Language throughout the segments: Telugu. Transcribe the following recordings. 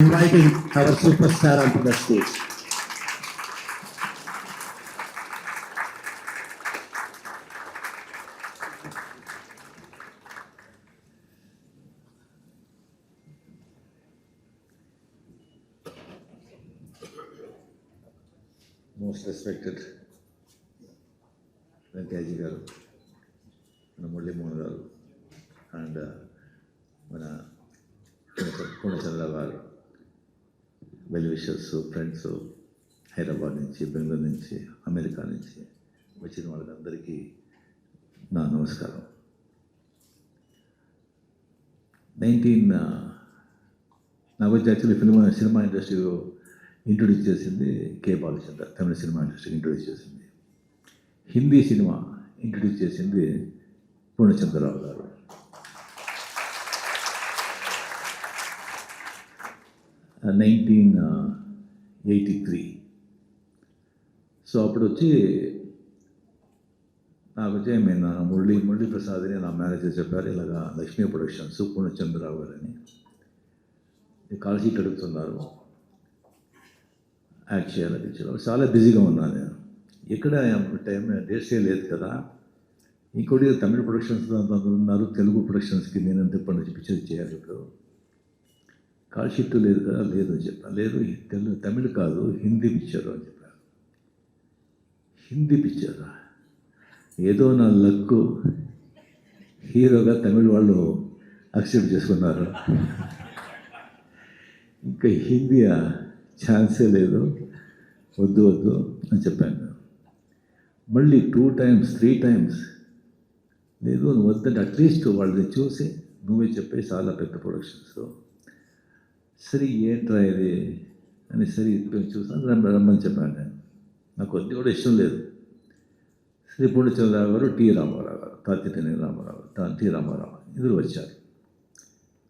Inviting our superstar onto the stage. Most respected వెంకయ్యజీ గారు, మన మురళీమోహన్ గారు అండ్ మన పూర్ణచంద్ర గారు, వెల్ విషర్స్, ఫ్రెండ్స్, హైదరాబాద్ నుంచి, బెంగళూరు నుంచి, అమెరికా నుంచి వచ్చిన వాళ్ళందరికీ నా నమస్కారం. నాకు వచ్చి యాక్చువల్లీ సినిమా ఇండస్ట్రీలో ఇంట్రొడ్యూస్ చేసింది కే బాలచంద్ర, తమిళ సినిమా ఇండస్ట్రీకి ఇంట్రొడ్యూస్ చేసింది. హిందీ సినిమా ఇంట్రొడ్యూస్ చేసింది పూర్ణచంద్రరావు గారు. నైన్టీన్ 83. సో అప్పుడు వచ్చి నాకు వచ్చి నేను మురళీ ప్రసాద్ని నా మేనేజర్ చెప్పారు, ఇలాగా లక్ష్మీ ప్రొడక్షన్స్ పూర్ణచంద్రరావు గారు అని కాల్ షీట్ అడుగుతున్నారు, యాక్ట్ చేయాలని చెప్పారు. చాలా బిజీగా ఉన్నాను నేను, ఎక్కడ టైం డేట్సే లేదు కదా. ఇంకోటి తమిళ ప్రొడక్షన్స్ ఉన్నారు, తెలుగు ప్రొడక్షన్స్కి నేను ఎంత ఇప్పటి నుంచి పిక్చర్ చేయాలి, ఇప్పుడు కాల్ షీట్ లేదు కదా. లేదు అని చెప్పాను. లేదు తమిళ్ కాదు, హిందీ పిక్చర్ అని చెప్పారు. హిందీ పిక్చరా? ఏదో నా లక్కు, హీరోగా తమిళ్ వాళ్ళు యాక్సెప్ట్ చేసుకున్నారు. ఇంకా హిందీ ఛాన్సే లేదు, వద్దు అని చెప్పాను. మళ్ళీ 2 times 3 times లేదు నువ్వు వద్దంటే అట్లీస్ట్ వాళ్ళని చూసి నువ్వే చెప్పే, చాలా పెద్ద ప్రొడక్షన్స్. సరే ఏంట్రా ఇది అని సరే చూసాను, రమ్మని చెప్పాను నేను. నాకు కొద్ది కూడా ఇష్టం లేదు. శ్రీ పూర్ణచంద్రరావు గారు, టి రామారావు గారు, తాతినేని రామారావు, టి రామారావు ఇద్దరు వచ్చారు.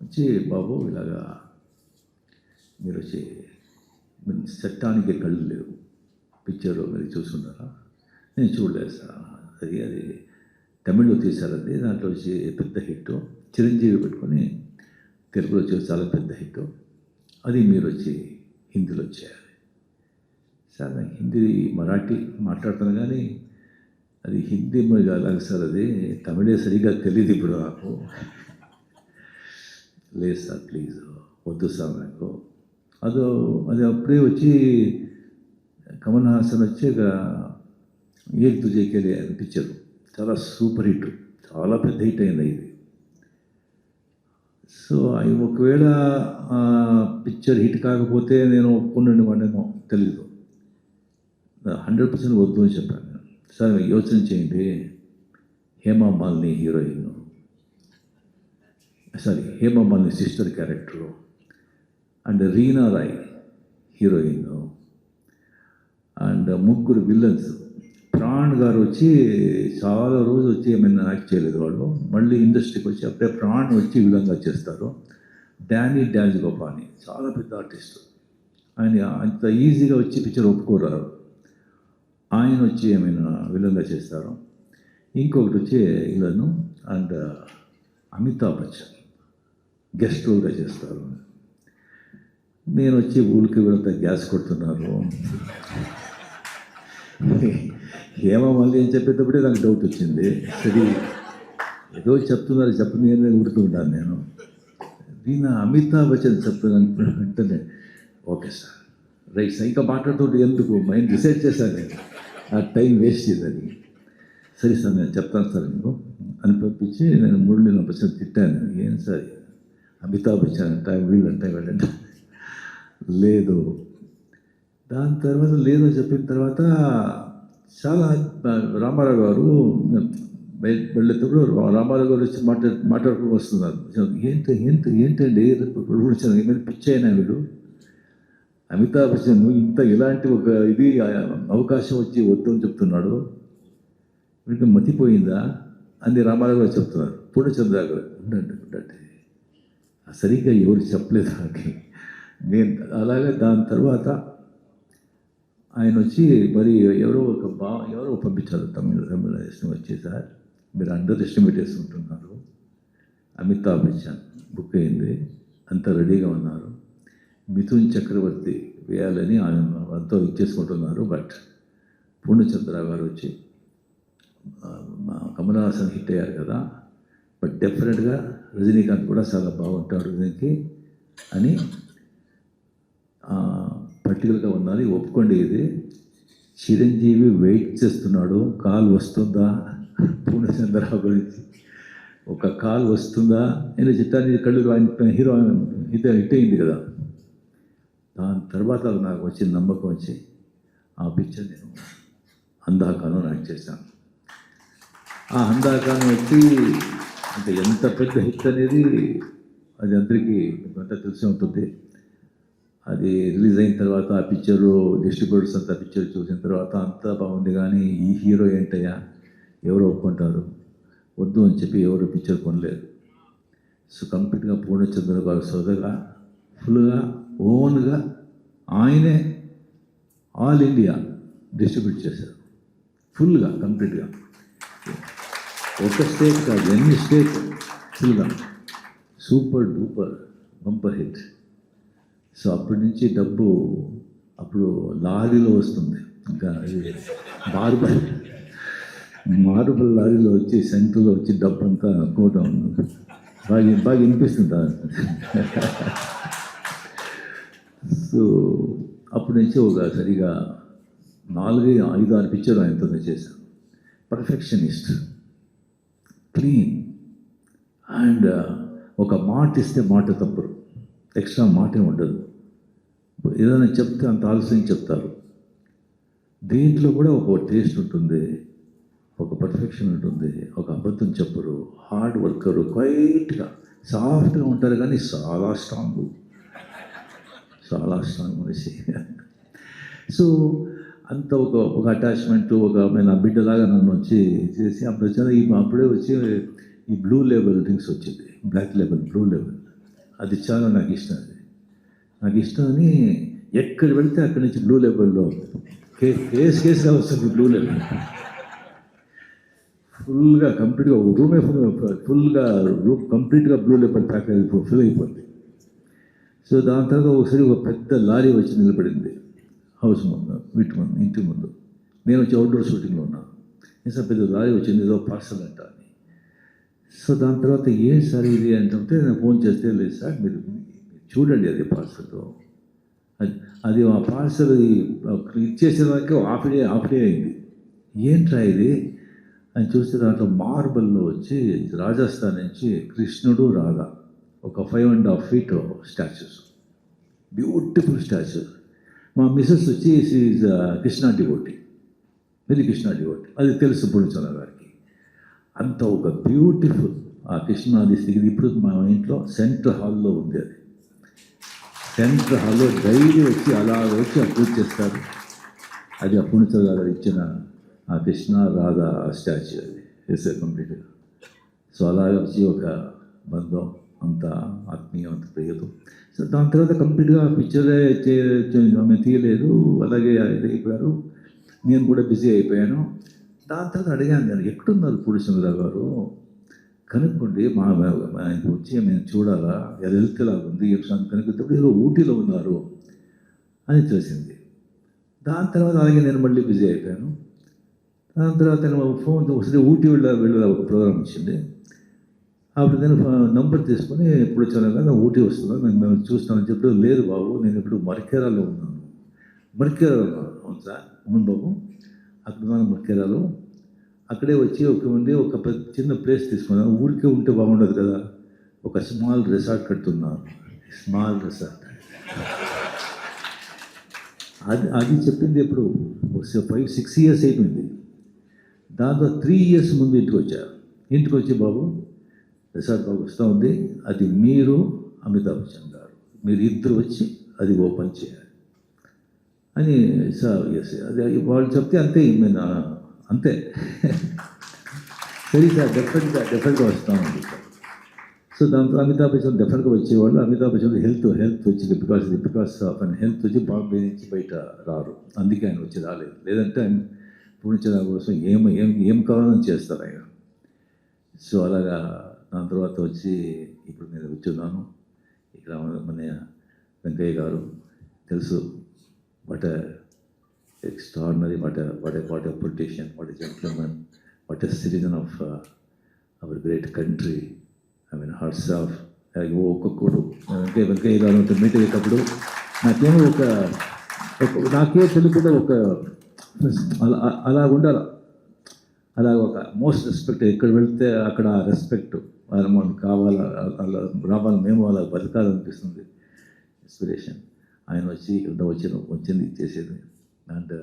వచ్చి బాబు ఇలాగా మీరు వచ్చి చట్టానికి కళ్ళు లేవు, పిక్చర్లో మీరు చూసుకున్నారా? నేను చూడలేదు సార్. అది తమిళ్లో తీశారండి, దాంట్లో వచ్చి పెద్ద హిట్, చిరంజీవి పెట్టుకొని తెలుగులో వచ్చి చాలా పెద్ద హిట్, అది మీరు వచ్చి హిందీలో చేయాలి. సార్ నాకు హిందీ మరాఠీ మాట్లాడుతాను కానీ అది హిందీ అలాగే సార్, అది తమిళే సరిగా తెలియదు ఇప్పుడు నాకు. లేదు సార్ ప్లీజ్ వద్దు సార్ నాకు. అది అప్పుడే వచ్చి కమల్ హాసన్ వచ్చి ఏక్ తుజేకేలే అనిపించారు, చాలా సూపర్ హిట్, చాలా పెద్ద హిట్ అయింది ఇది. సో అవి ఒకవేళ పిక్చర్ హిట్ కాకపోతే నేను ఒప్పుకున్నాను వాడేమో తెలీదు. 100% వద్దు అని చెప్పాను. సార్ యోచన చేయండి, Hema Malini heroine, Hema Malini sister character, and Reena Roy heroine, and 3 villains. Pran గారు వచ్చి చాలా రోజులు వచ్చి ఏమైనా యాక్ట్ చేయలేదు వాళ్ళు, మళ్ళీ ఇండస్ట్రీకి వచ్చి అప్పుడే ప్రాణ్ వచ్చి విలన్గా చేస్తారు. డాన్స్ గోపాని చాలా పెద్ద ఆర్టిస్ట్, ఆయన అంత ఈజీగా వచ్చి పిక్చర్ ఒప్పుకోరారు, ఆయన వచ్చి ఏమైనా విలన్గా చేస్తారు. ఇంకొకటి వచ్చి villain, and Amitabh Bachchan guest రోల్గా చేస్తారు. నేను వచ్చి ఊరికి వెళ్తా గ్యాస్ కొడుతున్నారు. ఏమో మళ్ళీ ఏం చెప్పేటప్పుడే నాకు డౌట్ వచ్చింది. సరే ఏదో చెప్తుంది అని ఊరుతూ ఉంటాను నేను. దీని అమితాబ్ బచ్చన్ చెప్తున్నాను వెంటనే ఓకే సార్ రైట్ సార్, ఇంకా మాట్లాడుతుంటే ఎందుకు మైండ్ డిసైడ్ చేశాను నేను, ఆ టైం వేస్ట్ చేయదని. సరే సార్ నేను చెప్తాను సార్ మీకు అని పంపించి నేను 3 తిట్టాను. ఏం సార్ అమితాబ్ బచ్చన్ అంట వీళ్ళంట లేదు. దాని తర్వాత లేదు చెప్పిన తర్వాత చాలా రామారావు గారు వెళ్ళేటప్పుడు రామారావు గారు వచ్చి మాట్లాడుకుని వస్తున్నారు. ఏంటండి ఏమైనా పిచ్చి అయినా వీళ్ళు, అమితాబ్ బచ్చన్ ఇలాంటి ఒక ఇది అవకాశం వచ్చి వద్దని చెప్తున్నాడు, వీడికి మతిపోయిందా అని రామారావు గారు చెప్తున్నారు. పూర్ణచంద్ర గారు ఉండండి సరిగ్గా ఎవరు చెప్పలేదు నాకు. నేను అలాగే దాని తర్వాత ఆయన వచ్చి మరి ఎవరో పంపించారు తమిళ వచ్చి, సార్ మీరు అండర్ ఎస్టిమేట్ చేసుకుంటున్నారు, అమితాబ్ బచ్చన్ బుక్ అయింది, అంతా రెడీగా ఉన్నారు, మిథున్ చక్రవర్తి వేయాలని ఆయన అంతా ఇచ్చేసుకుంటున్నారు. బట్ పూర్ణచంద్రరావు గారు వచ్చి మా కమల్ హాసన్ హిట్ అయ్యారు కదా, బట్ డెఫినెట్గా రజనీకాంత్ కూడా చాలా బాగుంటాడు దీనికి అని పర్టికులర్గా ఉన్నది. ఒప్పుకోండి, ఇది చిరంజీవి వెయిట్ చేస్తున్నాడు, కాల్ వస్తుందా పూర్ణచంద్రరావు గురించి, ఒక కాల్ వస్తుందా నేను చిత్తాన్ని కళ్ళు ఆయన హీరో హిట్ అయింది కదా. దాని తర్వాత నాకు వచ్చిన నమ్మకం వచ్చి ఆ పిక్చర్ నేను అందాకాలం యాక్ట్ చేశాను. ఆ అందాకాలం వచ్చి అంటే ఎంత పెద్ద హిట్ అనేది అది అందరికీ అంతా తెలిసి ఉంటుంది. అది రిలీజ్ అయిన తర్వాత ఆ పిక్చరు డిస్ట్రిబ్యూటర్స్ అంతా పిక్చర్ చూసిన తర్వాత అంతా బాగుంది, కానీ ఈ హీరో ఏంటయ్యా ఎవరు ఒప్పుకుంటారు, వద్దు అని చెప్పి ఎవరు పిక్చర్ కొనలేదు. సో కంప్లీట్గా పూర్ణచంద్ర గారు సోదగా ఫుల్గా ఓన్గా ఆయనే ఆల్ ఇండియా డిస్ట్రిబ్యూట్ చేశారు, ఫుల్గా కంప్లీట్గా. ఒక స్టేట్ కాదు, ఎన్ని స్టేట్ ఫుల్గా super duper bumper hit. So అప్పటి నుంచి డబ్బు అప్పుడు లారీలో వస్తుంది, ఇంకా మార్బల్ లారీలో వచ్చి సెంటర్లో వచ్చి డబ్బు అంతా కోట ఉంది, బాగా వినిపిస్తుంది. సో అప్పటి నుంచి ఒక సరిగా 4-5-6 పిక్చర్లు ఆయనతోనే చేశాను. పర్ఫెక్షనిస్ట్, క్లీన్, అండ్ ఒక మాట ఇస్తే మాట తప్పరు, ఎక్స్ట్రా మాటే ఉండదు. ఏదైనా చెప్తే అంత ఆలస్యం చెప్తారు. దీంట్లో కూడా ఒక టేస్ట్ ఉంటుంది, ఒక పర్ఫెక్షన్ ఉంటుంది, ఒక అబద్ధం చెప్పరు, హార్డ్ వర్కరు, క్వైట్గా సాఫ్ట్గా ఉంటారు, కానీ చాలా స్ట్రాంగ్ మనిషి. సో అంత ఒక అటాచ్మెంటు, నా బిడ్డలాగా నన్ను వచ్చి చేసి అప్పుడే వచ్చి ఈ బ్లూ లేబుల్ డ్రింక్స్ వచ్చింది, బ్లాక్ లేబుల్, బ్లూ లేబుల్. అది చాలా నాకు ఇష్టం. నాకు ఇష్టం అని ఎక్కడ వెళ్తే అక్కడి నుంచి బ్లూ లేబుల్లో కేసుగా వస్తుంది. బ్లూ లేబుల్ ఫుల్గా కంప్లీట్గా రూమే ఫుల్గా రూమ్ కంప్లీట్గా బ్లూ లేబుల్ ప్యాక్ ఫుల్ అయిపోతుంది. సో దాని తర్వాత ఒకసారి ఒక పెద్ద లారీ వచ్చి నిలబడింది హౌస్ ముందు, ఇంటి ముందు. నేను వచ్చి అవుట్డోర్ షూటింగ్లో ఉన్నాను. నిజం పెద్ద లారీ వచ్చింది, ఏదో పార్సల్ అంట అని. సో దాని తర్వాత ఏం సార్ ఇది అంటే నేను ఫోన్ చేస్తే, లేదు సార్ మీరు చూడండి అది పార్సల్, అది ఆ పార్సల్ ఇచ్చేసేదానికి హాఫ్ డే అయింది. ఏంట్రా ఇది అని చూస్తే దాంట్లో మార్బల్లో వచ్చి రాజస్థాన్ నుంచి కృష్ణుడు రాధా ఒక 5.5 feet స్టాచ్యూస్, బ్యూటిఫుల్ స్టాచ్యూస్. మా మిస్సెస్ వచ్చి is Krishna devotee, very Krishna devotee, అది తెలుసు పూర్ణచంద్ర గారికి. అంత ఒక బ్యూటిఫుల్ ఆ కృష్ణాది స్థితి ఇప్పుడు మా ఇంట్లో సెంట్రల్ హాల్లో ఉంది. అది సెంట్రల్ హాల్లో డైలీ వచ్చి అలా వచ్చి పూజ చేస్తారు. అది ఆ పూర్ణచంద్ర గారు ఇచ్చిన ఆ కృష్ణ రాధా స్టాచ్యూ, అది వేసారు కంప్లీట్గా. సో అలా వచ్చి ఒక బంధం, అంత ఆత్మీయం, అంత ప్రియతం. సో దాని తర్వాత కంప్లీట్గా పిక్చరే ఆమె తీయలేదు, అలాగే అయిపోయారు. నేను కూడా బిజీ అయిపోయాను. దాని తర్వాత అడిగాను, నేను ఎక్కడున్నారు పూర్ణచంద్ర గారు, కనుక్కోండి, ఆయనకు వచ్చి మేము చూడాలా, ఎలా వెళ్తేలాగా ఉంది కనుక్కుంటే ఏదో ఊటీలో ఉన్నారు అని తెలిసింది. దాని తర్వాత అలాగే నేను మళ్ళీ బిజీ అయిపోయాను. దాని తర్వాత నేను ఫోన్ ఒకసారి ఊటీ వెళ్ళే ఒక ప్రోగ్రామ్ వచ్చింది. అప్పుడు నేను నంబర్ తీసుకొని ఇప్పుడు చాలా ఊటీ వస్తున్నాను, నేను చూస్తానని చెప్పి, లేదు బాబు నేను ఇప్పుడు మరికేరాలో ఉన్నాను. మరికేరాలో అవును సార్, అవును బాబు అక్కడ ఉన్నాను మరికేరాలో. అక్కడే వచ్చి ఒక చిన్న ప్లేస్ తీసుకున్నాను. ఊరికే ఉంటే బాగుండదు కదా, ఒక స్మాల్ రిసార్ట్ కడుతున్నాను. స్మాల్ రిసార్ట్ అది చెప్పింది ఎప్పుడు 5-6 years అయిపోయింది. దాంతో 3 years ముందు ఇంటికి వచ్చి బాబు రిసార్ట్ బాబు వస్తూ ఉంది, అది మీరు అమితాబ్ బచ్చన్ గారు మీరు ఇద్దరు వచ్చి అది ఓపెన్ చేయాలి అని. సార్ ఎస్, అది వాళ్ళు చెప్తే అంతే, అంతే సరే సార్ డెఫినెట్గా వస్తామండి. సో దాంతో అమితాబ్ బచ్చన్ డెఫినెట్గా వచ్చేవాళ్ళు. అమితాబ్ బచ్చన్ హెల్త్ వచ్చింది, బికాస్ ఆఫ్ ఆయన హెల్త్ వచ్చి బాంబే నుంచి బయట రారు, అందుకే ఆయన వచ్చి రాలేదు. లేదంటే ఆయన పూర్ణచంద్ర కోసం ఏం కావాలని చేస్తారు ఆయన. సో అలాగా దాని తర్వాత వచ్చి ఇప్పుడు నేను కూర్చున్నాను ఇక్కడ. మన వెంకయ్య గారు తెలుసు what extraordinary, what a politician, what a gentleman, what a citizen of our great country. I mean, hearts off. ఒక్కొక్కడు వెంకయ్య గారు మీట్ అయ్యేటప్పుడు నాకేమో నాకే తెలియకుండా అలా ఉండాలి, అలా ఒక మోస్ట్ రెస్పెక్ట్. ఎక్కడ వెళ్తే అక్కడ ఆ రెస్పెక్ట్ మనకు కావాలా, అలా రావాలి, మేము అలా బతకాలనిపిస్తుంది. ఇన్స్పిరేషన్. ఆయన వచ్చింది చేసేది. అండ్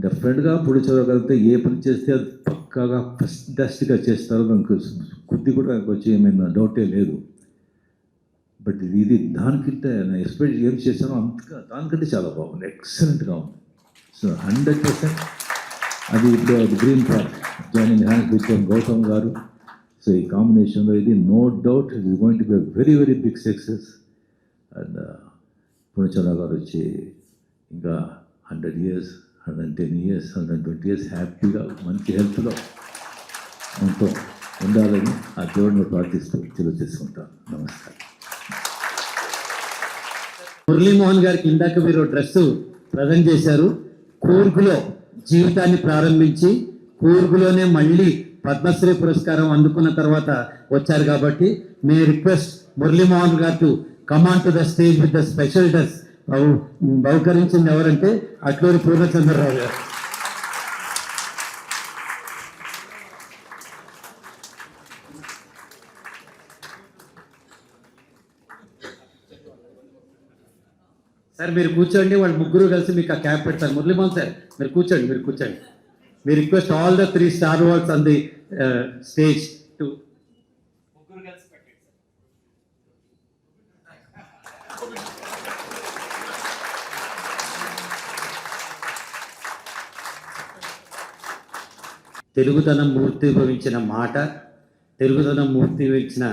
డెఫినెట్గా పుడిచోగలిగితే ఏ పని చేస్తే అది పక్కాగా ఫస్ట్గా చేస్తారో నాకు కొద్ది కూడా నాకు వచ్చి ఏమైనా డౌటే లేదు. బట్ ఇది దానికంటే నేను ఎక్స్పెక్ట్ ఏం చేశానో దానికంటే చాలా బాగుంది, ఎక్సలెంట్గా ఉంది. సో 100% అది ఇప్పుడు Green Park joining hands with Gautam గారు. సో ఈ కాంబినేషన్లో ఇది no doubt it is going to be very very big success. And Punyachandra గారు వచ్చి ఇంకా 100 years, 110 years, 120 years హ్యాపీగా మంచి హెల్త్లో ఉండాలని ఆ దేవుడిని ప్రార్థిస్తూ తెలియ చేసుకుంటాను. నమస్కారం. మురళీమోహన్ గారికి ఇందాక మీరు డ్రెస్సు ప్రజెంట్ చేశారు. కూర్గులో జీవితాన్ని ప్రారంభించి కూర్గులోనే మళ్ళీ పద్మశ్రీ పురస్కారం అందుకున్న తర్వాత వచ్చారు కాబట్టి మే రిక్వెస్ట్ మురళీమోహన్ గారు to come on to the stage with the special dress. బహుకరించింది ఎవరంటే అట్లూరి పూర్ణచంద్రరావు గారు. సార్ మీరు కూర్చోండి, వాళ్ళు ముగ్గురు కలిసి మీకు ఆ క్యాప్ పెడతారు. మురళీమోహన్ సార్ మీరు కూర్చోండి. మీ request all the 3 star works on the stage to ముగ్గురు కలిసి పెట్టండి. తెలుగుతనం మూర్తి భవించిన మాట, తెలుగుతనం మూర్తి భవించిన